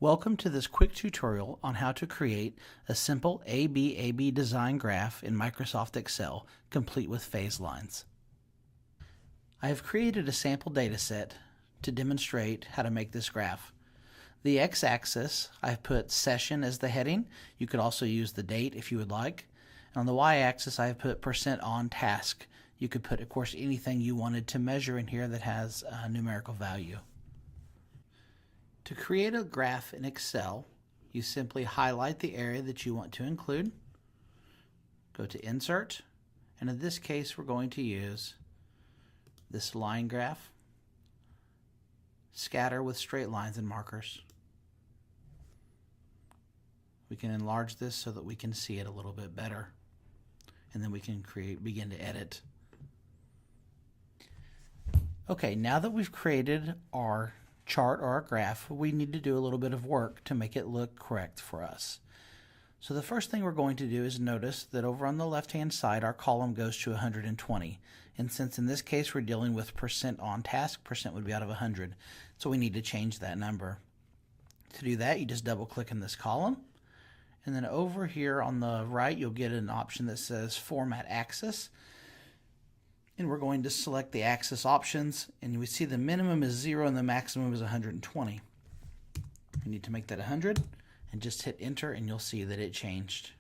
Welcome to this quick tutorial on how to create a simple ABAB design graph in Microsoft Excel, complete with phase lines. I have created a sample dataset to demonstrate how to make this graph. The x-axis, I've put session as the heading. You could also use the date if you would like. And on the y-axis, I've put % on task. You could put, of course, anything you wanted to measure in here that has a numerical value. To create a graph in Excel, you simply highlight the area that you want to include, go to Insert, and in this case we're going to use this line graph, scatter with straight lines and markers. We can enlarge this so that we can see it a little bit better, and then we can begin to edit. Okay, now that we've created our chart or our graph, we need to do a little bit of work to make it look correct for us. So the first thing we're going to do is notice that over on the left hand side our column goes to 120, and since in this case we're dealing with % on task, % would be out of 100, so we need to change that number. To do that, you just double click in this column, and then over here on the right you'll get an option that says Format Axis. And we're going to select the axis options, and we see the minimum is 0 and the maximum is 120. We need to make that 100 and just hit enter and you'll see that it changed.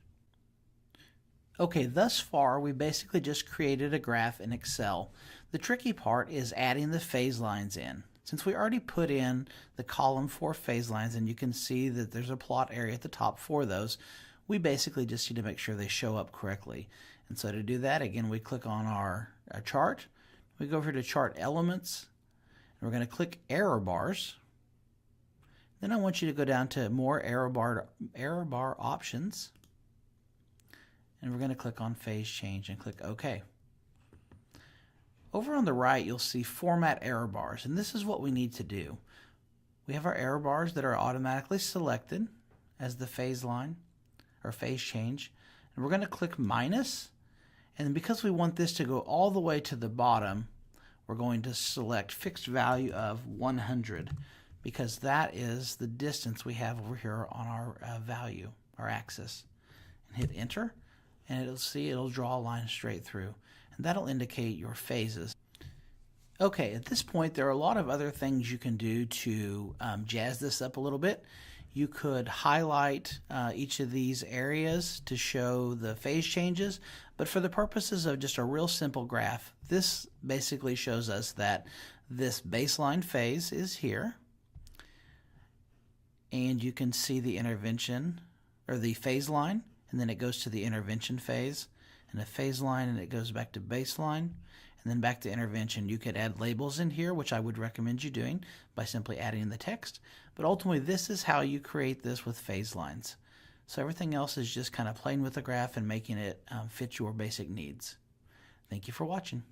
Okay, thus far we basically just created a graph in Excel. The tricky part is adding the phase lines in. Since we already put in the column for phase lines and you can see that there's a plot area at the top for those, we basically just need to make sure they show up correctly. And so to do that, again, we click on our chart. We go over to Chart Elements, and we're going to click Error Bars. Then I want you to go down to More Error Bar Options, and we're going to click on Phase Change and click OK. Over on the right, you'll see Format Error Bars, and this is what we need to do. We have our error bars that are automatically selected as the phase line or phase change, and we're going to click minus. And because we want this to go all the way to the bottom, we're going to select fixed value of 100 because that is the distance we have over here on our value, our axis. And hit enter, and it'll draw a line straight through. And that'll indicate your phases. Okay, at this point there are a lot of other things you can do to jazz this up a little bit. You could highlight each of these areas to show the phase changes, but for the purposes of just a real simple graph, this basically shows us that this baseline phase is here, and you can see the intervention or the phase line, and then it goes to the intervention phase, and a phase line, and it goes back to baseline, and then back to intervention. You could add labels in here, which I would recommend you doing by simply adding the text. But ultimately, this is how you create this with phase lines. So everything else is just kind of playing with the graph and making it fit your basic needs. Thank you for watching.